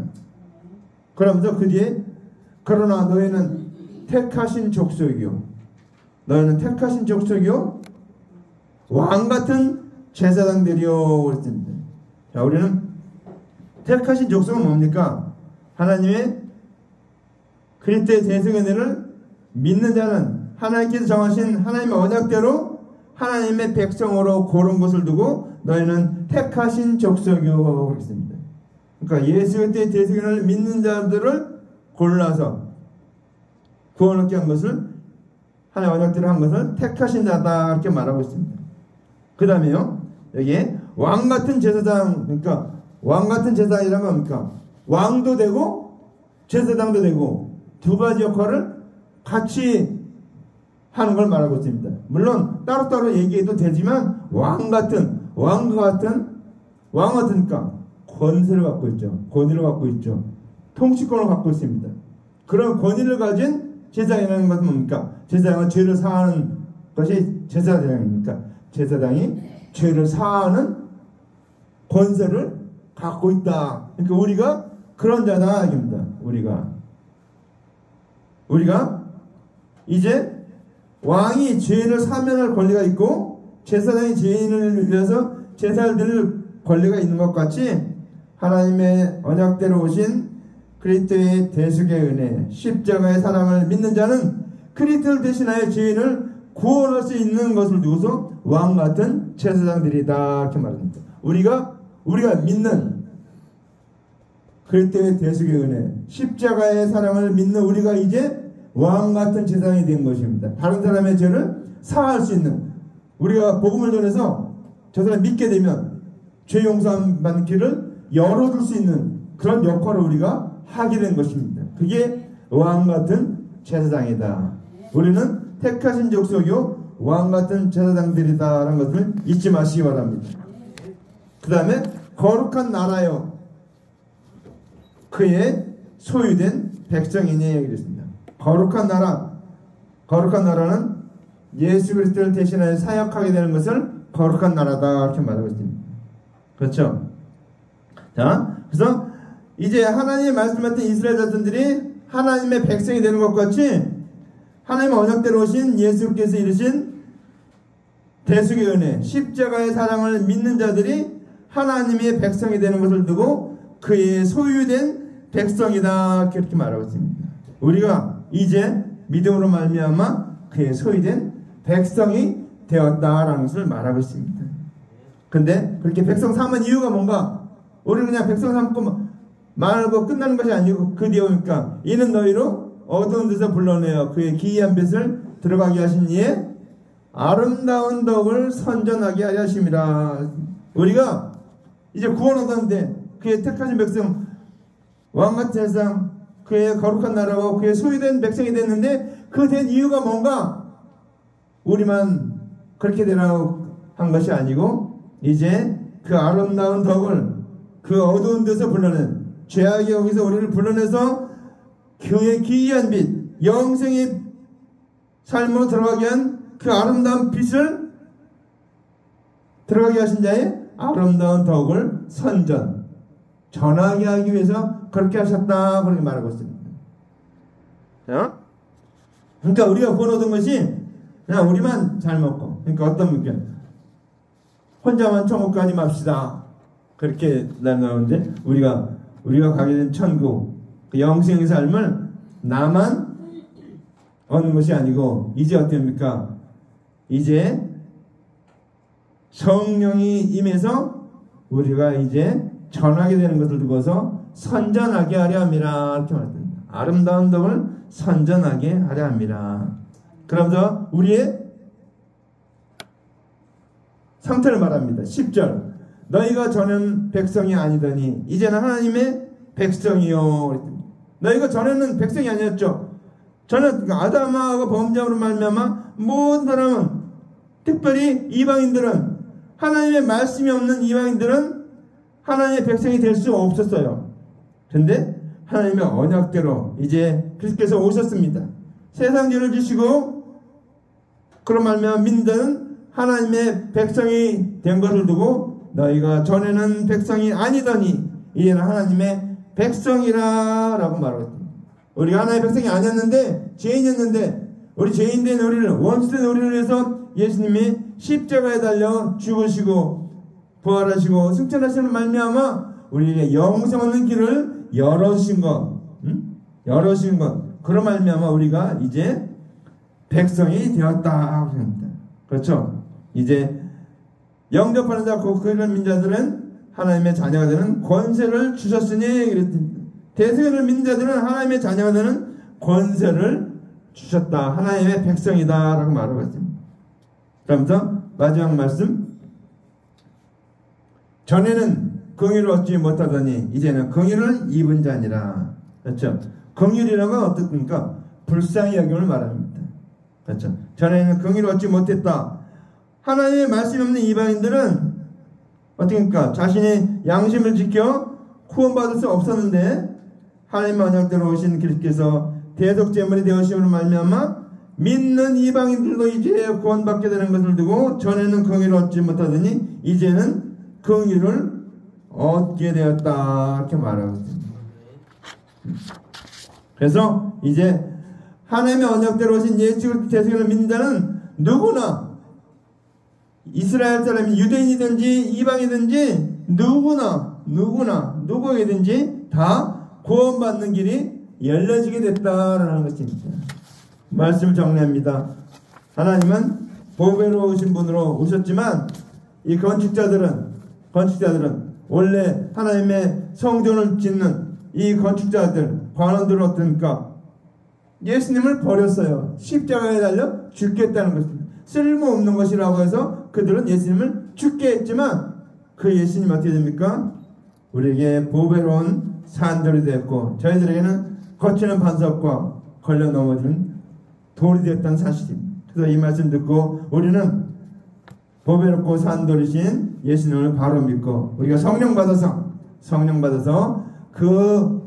S1: 그러면서 그 뒤에 그러나 너희는 택하신 족속이요 너희는 택하신 족속이요 왕같은 제사장들이요 그랬습니다. 자, 우리는 택하신 족속은 뭡니까? 하나님의 그리스도의 대속의 은혜를 믿는 자는 하나님께서 정하신 하나님의 언약대로 하나님의 백성으로 고른 것을 두고 너희는 택하신 족속이요 그랬습니다. 그러니까 예수 그리스도의 대속의 은혜를 믿는 자들을 골라서 구원 얻게 한 것을 하나님의 언약대로 한 것을 택하신 자다 이렇게 말하고 있습니다. 그 다음에요 여기에 왕 같은 제사장, 그러니까 왕 같은 제사장이란 뭡니까? 왕도 되고 제사장도 되고 두 가지 역할을 같이 하는 걸 말하고 있습니다. 물론 따로따로 얘기해도 되지만 왕과 같은 그러니까 권세를 갖고 있죠. 권위를 갖고 있죠. 통치권을 갖고 있습니다. 그런 권위를 가진 제사장이라는 것은 뭡니까? 제사장은 죄를 사하는 것이 제사장입니까? 제사장이 죄를 사하는 권세를 갖고 있다. 그러니까 우리가 그런 자다 이겁니다. 우리가 이제 왕이 죄를 사면할 권리가 있고 제사장이 죄인을 위해서 제사를 드릴 권리가 있는 것 같이 하나님의 언약대로 오신 그리스도의 대속의 은혜, 십자가의 사랑을 믿는 자는 그리스도를 대신하여 죄인을 구원할 수 있는 것을 두고서 왕 같은 제사장들이다 이렇게 말합니다. 우리가 믿는 그리스도의 대속의 은혜, 십자가의 사랑을 믿는 우리가 이제 왕 같은 제사장이 된 것입니다. 다른 사람의 죄를 사할 수 있는, 우리가 복음을 전해서 저 사람 믿게 되면 죄 용서 받는 길을 열어줄 수 있는 그런 역할을 우리가 하게 된 것입니다. 그게 왕 같은 제사장이다. 우리는 택하신 족속이요 왕 같은 제사장들이다라는 것을 잊지 마시기 바랍니다. 그 다음에 거룩한 나라요 그의 소유된 백성이니 얘기했습니다. 거룩한 나라는 예수 그리스도를 대신하여 사역하게 되는 것을 거룩한 나라다 이렇게 말하고 있습니다. 그렇죠? 자, 그래서 이제 하나님의 말씀같은 이스라엘 자손들이 하나님의 백성이 되는 것 같이 하나님의 언약대로 오신 예수께서 이르신 대속의 은혜, 십자가의 사랑을 믿는 자들이 하나님의 백성이 되는 것을 두고 그의 소유된 백성이다 그렇게 말하고 있습니다. 우리가 이제 믿음으로 말미암아 그의 소유된 백성이 되었다라는 것을 말하고 있습니다. 근데 그렇게 백성 삼은 이유가 뭔가? 우리는 그냥 백성 삼고 말고 끝나는 것이 아니고 그 뒤에 오니까 이는 너희로 어두운 데서 불러내어 그의 기이한 빛을 들어가게 하신 이의 아름다운 덕을 선전하게 하려 하심이라. 우리가 이제 구원 얻었는데 그의 택하신 백성 왕같은 세상 그의 거룩한 나라와 그의 소유된 백성이 됐는데 그 된 이유가 뭔가? 우리만 그렇게 되라고 한 것이 아니고 이제 그 아름다운 덕을 그 어두운 데서 불러낸 죄악의 여기서 우리를 불러내서 그의 기이한 빛 영생의 삶으로 들어가게 한 그 아름다운 빛을 들어가게 하신 자의 아름다운 덕을 전하게 하기 위해서 그렇게 하셨다 그렇게 말하고 있습니다. 그러니까 우리가 구원 얻은 것이 그냥 우리만 잘 먹고, 그러니까 어떤 분께 혼자만 천국 가지 맙시다 그렇게 나오는데 우리가 가게 된 천국 그 영생의 삶을 나만 얻는 것이 아니고 이제 어떻습니까? 이제 성령이 임해서 우리가 이제 전하게 되는 것을 두고서 선전하게 하려 함이라 이렇게 말합니다. 아름다운 덕을 선전하게 하려 함이라. 그러면서 우리의 상태를 말합니다. 10절 너희가 전에는 백성이 아니더니 이제는 하나님의 백성이요. 너희가 전에는 백성이 아니었죠. 전에 아담하고 범죄함으로 말미암아 모든 사람은 특별히 이방인들은 하나님의 말씀이 없는 이방인들은 하나님의 백성이 될 수 없었어요. 그런데 하나님의 언약대로 이제 그리스도께서 오셨습니다. 세상 죄를 지시고 그런 말미암아 믿는 자는 하나님의 백성이 된 것을 두고 너희가 전에는 백성이 아니더니 이제는 하나님의 백성이라 라고 말하거든요. 우리가 하나님의 백성이 아니었는데 죄인이었는데 우리 죄인된 우리를 원수된 우리를 위해서 예수님이 십자가에 달려 죽으시고 부활하시고 승천하시는 말미암아 우리에게 영생 얻는 길을 열어주신 것, 열어주신 것. 그런 말미암아 우리가 이제 백성이 되었다 합니다. 그렇죠? 이제 영접하는 자, 그런 민자들은 하나님의 자녀가 되는 권세를 주셨으니 그랬습니다. 대세를 믿는 자들은 하나님의 자녀가 되는 권세를 주셨다. 하나님의 백성이다 라고 말하고 있습니다. 그러면서 마지막 말씀 전에는 긍휼을 얻지 못하더니 이제는 긍휼을 입은 자니라. 그렇죠? 긍휼이라는 건 어떻습니까? 불쌍히 여김을 말합니다. 그렇죠? 전에는 긍휼을 얻지 못했다. 하나님의 말씀이 없는 이방인들은 어떻습니까? 자신의 양심을 지켜 구원받을 수 없었는데 하나님의 언약대로 오신 그리스도께서 대속제물이 되어심으로 말미암아 믿는 이방인들도 이제 구원받게 되는 것을 두고 전에는 긍휼을 얻지 못하더니 이제는 긍휼을 얻게 되었다 이렇게 말하고 있습니다. 그래서 이제 하나님의 언약대로 오신 예수 그리스도 대속을 믿는 자는 누구나 이스라엘 사람이 유대인이든지 이방이든지 누구에게든지 다 구원받는 길이 열려지게 됐다라는 것입니다. 말씀을 정리합니다. 하나님은 보배로우신 분으로 오셨지만 이 건축자들은 원래 하나님의 성전을 짓는 이 건축자들 관원들은 어떻습니까? 예수님을 버렸어요. 십자가에 달려 죽겠다는 것입니다. 쓸모없는 것이라고 해서 그들은 예수님을 죽게 했지만 그 예수님 어떻게 됩니까? 우리에게 보배로운 산돌이 되었고 저희들에게는 거치는 반석과 걸려 넘어진 돌이 되었다는 사실입니다. 그래서 이 말씀 듣고 우리는 보배롭고 산돌이신 예수님을 바로 믿고 우리가 성령 받아서 그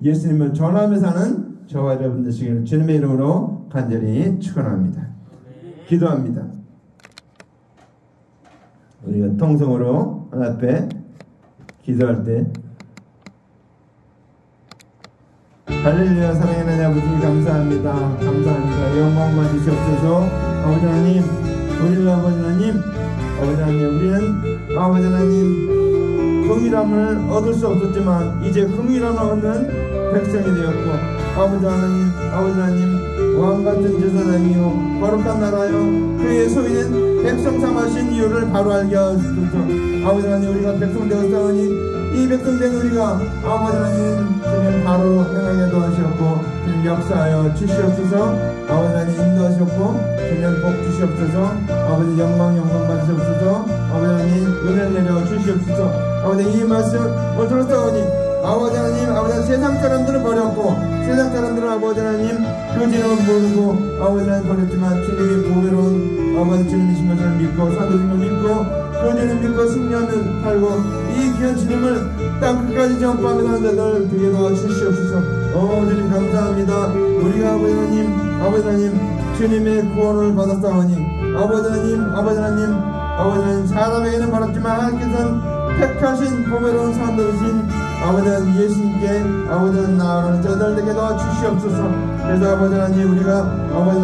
S1: 예수님을 전하며 사는 저와 여러분 되시기를 주님의 이름으로 간절히 축원합니다. 기도합니다. 우리가 통성으로 하나님 앞에 기도할 때 할렐루야 사랑하는 하나님 아버지 감사합니다. 영광만 주시옵소서. 아버지 하나님 우리는 아버지 하나님 우리는 아버지 하나님 긍휼함을 얻을 수 없었지만 이제 긍휼함을 얻는 백성이 되었고 아버지 하나님 왕같은 제사장이요 거룩한 나라요 그의 소유는 백성 삼으신 이유를 바로 알게 하소서. 아버지 하나님 우리가 백성 되었사오니 이 백성 된 우리가 아버지 하나님 주님 바로 행하게 도와주셨고 주님 역사하여 주시옵소서. 아버지 하나님 인도하셨고 주님 복 주시옵소서. 아버지 영광 받으시옵소서. 아버지 하나님 은혜를 내려 주시옵소서. 아버지 이 말씀 들었사오니 아버지 하나님 세상 사람들을 버렸고 세상 사람들은 아버지 하나님 교제는 모르고 아버지 하나님 버렸지만 주님이 보배로운 아버지 주님이신 것을 믿고 사도님을 믿고 교제는 믿고 승리하며 살고 이 귀한 주님을 땅 끝까지 전파하며 사는 자들 되게 도와주시옵소서. 주님 감사합니다. 우리가 아버지 하나님 주님의 구원을 받았사오니 아버지 하나님 사람에게는 받았지만 하나님께서는 택하신 보배로운 사람들이신 아버지 하나님 예수님께 아버지 하나님 나아가는 저들에게 도와주시옵소서. 그래서 아버지 하나님 우리가 아버지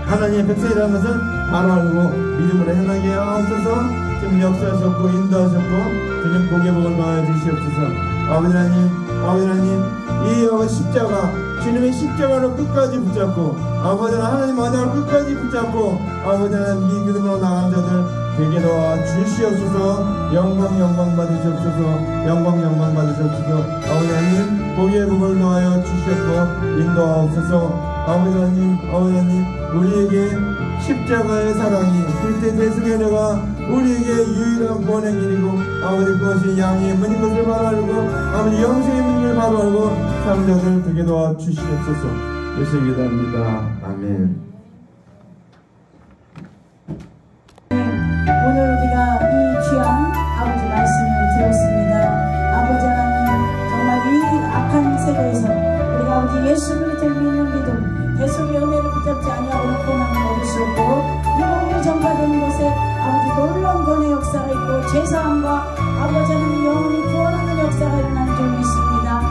S1: 하나님의 백성이라는 것을 바로 알고 믿음으로 행하게 하옵소서. 주님 역사하셨고 인도하셨고 주님 복의 복을 더하여 주시옵소서. 아버지 하나님 이 십자가 주님의 십자가로 끝까지 붙잡고 아버지 하나님 언약을 끝까지 붙잡고 아버지 하나님 믿음으로 나간 자들 되게 도와주시옵소서. 영광 받으시옵소서. 영광 받으시옵소서. 아버지 하나님 복의 복을 더하여 주시옵고 인도하옵소서. 아버지 하나님 우리에게 십자가의 사랑이 그리스도의 대승의 은혜가 우리에게 유일한 구원의 길이고 아버지 그것이 양의 문인 것을 바로 알고 아버지 영생의 문인 것을 바로 알고 사람들을 되게 도와주시옵소서. 예수의 기도합니다. 아멘.
S3: 오늘 우리가 이 귀한 아버지 말씀을 들었습니다. 아버지 하나님 정말 이 악한 세대에서 우리가 아버지 예수를 믿는 믿음 대속의 은혜를 붙잡지 아니하고 고난을 얻을 수 없고 유목이 전파되는 곳에 아버지 놀라운 권의 역사가 있고 제사함과 아버지 하나님 영혼이 구원하는 역사가 일어나는 줄을 믿습니다.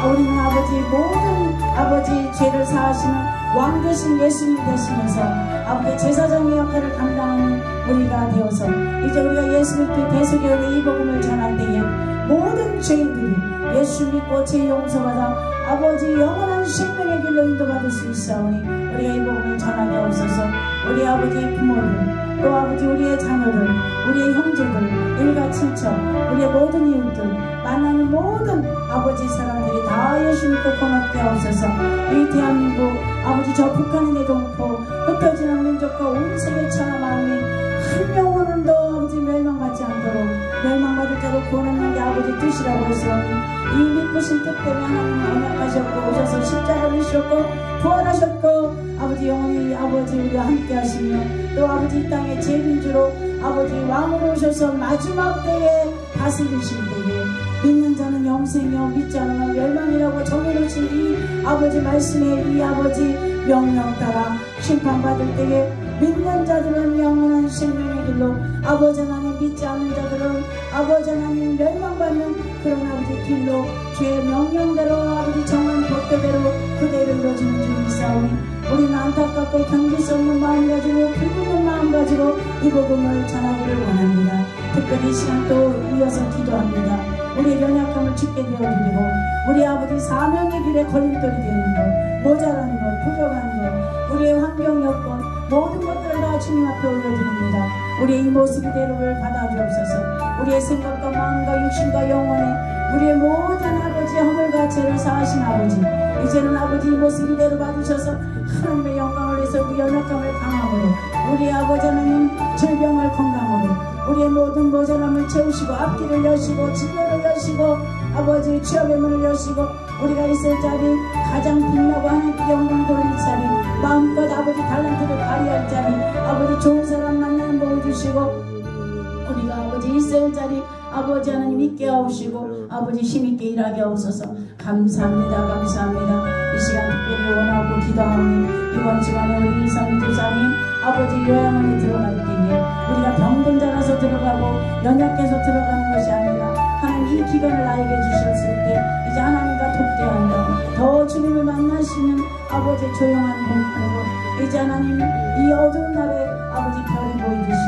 S3: 우리는 아버지 모든 아버지 죄를 사하시는 왕 되신 예수님 되시면서 아버지 제사장의 역할을 감당하는 우리가 되어서 이제 우리가 예수 그리스도의 대속의 은혜 이 복음을 전할 때에 모든 죄인들이 예수 믿고 죄 용서받아 아버지 영원한 생명의 길로 인도받을 수 있사오니 우리가 이 복음을 전하게 없어서 우리 아버지의 부모들 또 아버지 우리의 자녀들 우리의 형제들 일가 친척 우리의 모든 이웃들 만나는 모든 아버지 사람들이 다 예수 믿고 고맙게 하옵소서. 이 대한민국 아버지 저 북한의 내동포 흩어지는 민족과 온 세계 천하 만민이 한 영혼은 더 아버지 아버지 멸망받지 않도록 멸망받을 자로 구원하는 게 아버지 뜻이라고 했사오니 이 믿으신 뜻 때문에 하나님 언약하셨고 오셔서 십자가를 지셨고 부활하셨고 아버지 영원히 아버지 우리와 함께 하시며 또 아버지 이 땅의 재림주로 아버지 왕으로 오셔서 마지막 때에 다스리실 때에 믿는 자는 영생이요 믿지 않으면 멸망이라고 정해놓으신 이 아버지 말씀에 이 아버지 명령 따라 심판받을 때에 믿는 자들은 영원한 생명의 길로 아버지 하나님 믿지 않는 자들은 아버지 하나님 멸망받는 그런 아버지 길로 주의 명령대로 아버지 정한 법대로 그대로 이루어지는 줄 믿사오니 우리는 안타깝고 견딜 수 없는 마음 가지고 불붙는 마음 가지고 이 복음을 전하기를 원합니다. 특별히 이 시간 또 이어서 기도합니다. 우리의 연약함을 주께 되어드리고 우리 아버지 사명의 길에 걸림돌이 되는 것 모자란 것 부족한 것 우리의 환경 여건 모든 것들을 다 주님 앞에 올려드립니다. 우리의 이 모습 이대로를 받아주옵소서. 우리의 생각과 마음과 육신과 영혼에 우리의 모든 아버지 허물과 죄를 사하신 아버지 이제는 아버지 이 모습 이대로 받으셔서 하나님의 영광을 위해서 우리 연약함을 강함으로 우리 아버지 하나님 질병을 건강으로 우리의 모든 모자람을 채우시고 앞길을 여시고 진로를 여시고 아버지 취업의 문을 여시고 우리가 있을 자리 가장 빛나고 하나님께 영광 돌릴 자리 마음껏 아버지 달란트를 발휘할 자리 아버지 좋은 사람 만나는 복을 주시고 우리가 아버지 있을 자리 아버지 하나님 있게 하옵시고 아버지 힘있게 일하게 하옵소서. 감사합니다. 감사합니다. 이 시간 특별히 원하고 기도하오니 이번 시간에 우리 이성희 집사님 아버지 요양원에 들어갈 때에 우리가 병든 자라서 들어가고 연약해서 들어가는 것이 아니라 하나님 이 기간을 나에게 주셨을 때 이제 하나님과 독대한다. 더 주님을 만나시는 아버지 조용한 공간으로 이제 하나님 이 어두운 날에 아버지 별이 보이듯이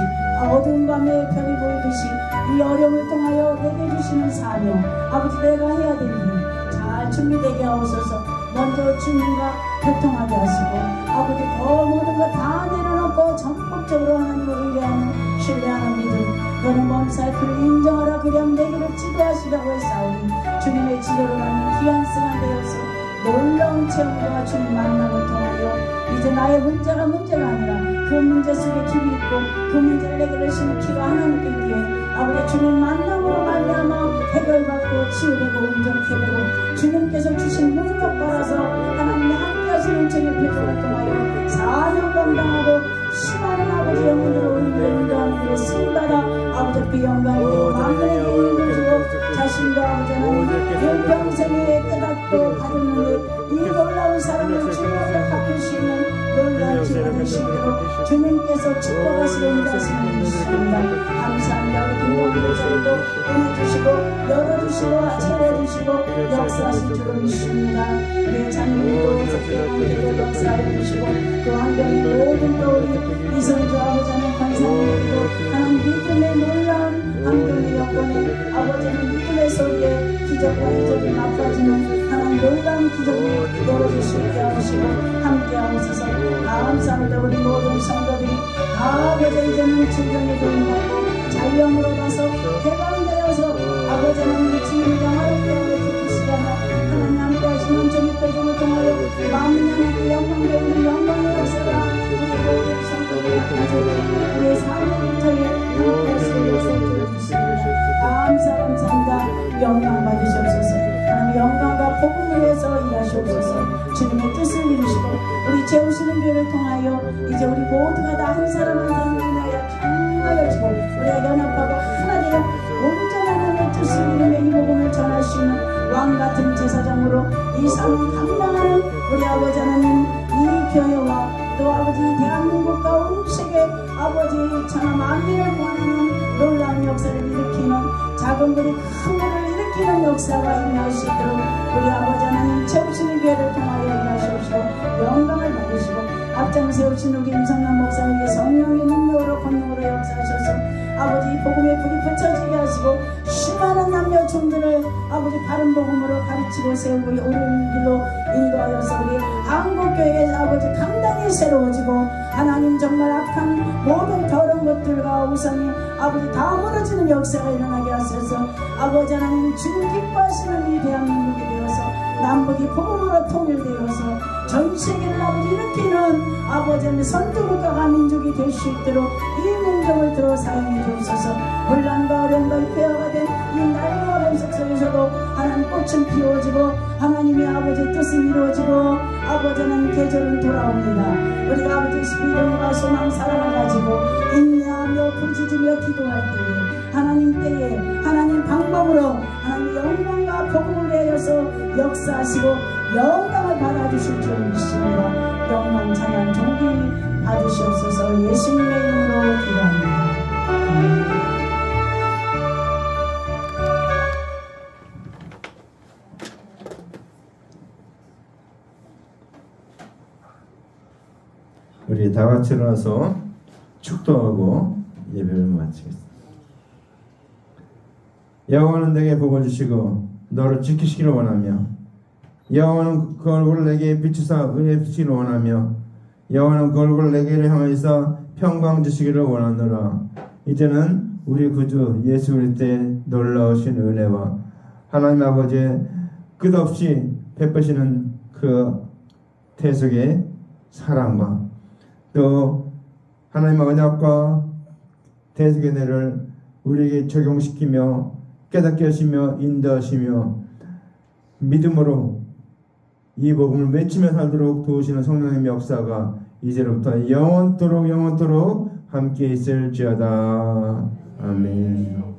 S3: 어두운 밤에 별이 보이듯이 이 어려움을 통하여 내게 주시는 사명 아버지 내가 해야 될 일 잘 준비되게 하옵소서. 먼저 주님과 교통하게 하시고 아버지 더 모든 것 다 내려놓고 전폭적으로 하나님을 의뢰하는 신뢰하는 믿음 너는 몸살 그를 인정하라 그리하면 내게를 지도하시라고 했사오니 주님의 지도를 하는 귀한 시간 되어서 놀라운 체험과 주님 만남을 통하여 이제 나의 문제가 아니라 그 문제 속에 길이 있고 그 문제를 해결하시는 키가 하나님께 있기에 아버지 주님 만남으로 말미암아 해결받고 치유되고 온전케 되고 주님께서 주신 능력 받아서 하나님이 함께 하시는 주의 표정을 통하여 사명 감당하고 수많은 아버지 영혼들을 올리는 인도하는 일에 쓰임받아 아버지 그 영광이 되고 만민의 힘을 주고 자신도 아버지 하나님 일평생에 깨닫고 받는 이 놀라운 사랑을 주님으로 갚을 수 있는 놀라운 지혜가 되시도록 주님께서 축복하시고 인도하시는 것입니다. 감사합니다. 우리 김동희 목사님도 은혜주시고 열어주시고 채워주시고 역사하실 줄을 믿습니다. 우리의 자녀님도 석대관계도 역사해주시고 그 환경의 모든 또 우리 이성주 아버지 하나님 관사님도 하나님 믿음의 놀라운 환경의 여건에 아버지는 믿음의 소리에 기적과 기적이 맛봐지는 하나님 놀라운 기적이 열어줄 수 있게 하시고 함께 하옵소서. 감사합니다. 우리 모든 성도들이 아버지 이제는 질병에 도움받고 자유함으로 가서 개방되어서 아버지 하나님의 주님을 향하여 하고 기쁘시게 하나 하나님 함께 하시는 주님 표정을 통하여 마음이 하나님께 영광되는 영광의 역사가 우리 모든 성도들의 가족이 우리의 삶의 터에 함께 하시고 역사해 주십니다. 감사합니다. 영광 받으시옵소서. 하나님 영광과 복음을 위해서 일하시옵소서. 주님의 뜻을 이루시고 우리 재우시는 교회를 통하여 이제 우리 모두가 다 한 사람 한 사람을 위하여 강하여지고 우리가 연합하고 하나 되어 온전한 하나님의 뜻을 이루며 이 복음을 전할 수 있는 왕같은 제사장으로 이 삶을 감당하는 우리 아버지 하나님 이 교회와 또 아버지 대한민국과 온 세계 아버지 참 만민을 구원하는 놀라운 역사를 일으키는 작은 불이 큰 불을 일으키는 역사가 일어날 수 있도록 우리 아버지 하나님 채우시는 교회를 통하여 일하시옵시고 영광을 받으시고 앞장 세우신 우리 임성남 목사님의 성령의 능력으로 권능으로 역사하셔서 아버지 복음의 불이 붙여지게 하시고 수많은 남녀 종들을 아버지 바른 복음으로 가르치고 세우고 옳은 길로 인도하여서 우리 한국교회의 아버지 강단이 새로워지고 하나님 정말 악한 모든 더러운 것들과 우상이 아버지 다 무너지는 역사가 일어나게 하셔서 아버지 하나님 주님 기뻐하시는 이 대한민국이 되어서 남 아버지 복음으로 통일되어서 전 세계를 아버지 일으키는 아버지 선두국가가 민족이 될 수 있도록 이 민족을 들어 사용해 주옵소서. 혼란과 어려움과 폐허가 된 이 나라와 어려움 속에서도 하나님 꽃은 피워지고 하나님의 아버지 뜻은 이루어지고 아버지는 계절은 돌아옵니다. 우리가 아버지 믿음과 소망 사랑을 가지고 인내하며 부르짖으며 기도할 때에 하나님 때에 하나님 방법으로 하나님 영광과 복음을 내어서 역사하시고 영광을 받아주실 줄 믿습니다. 영광 찬양 존귀 받으시옵소서. 예수님의 이름으로 기도합니다.
S1: 우리 다 같이 일어나서 축도하고 예배를 마치겠습니다. 여호와는 내게 복을 주시고 너를 지키시기를 원하며 여호와는 그 얼굴을 내게 비추사 은혜 주시기를 원하며 여호와는 그 얼굴을 내게 향하여서 평강 주시기를 원하노라. 이제는 우리 구주 예수 그리스도의 놀라우신 은혜와 하나님 아버지의 끝없이 베푸시는 그 태속의 사랑과 또 하나님의 언약과 대속의 은혜를 우리에게 적용시키며 깨닫게 하시며 인도하시며 믿음으로 이 복음을 외치며 살도록 도우시는 성령님의 역사가 이제로부터 영원토록 함께 있을지어다. 아멘.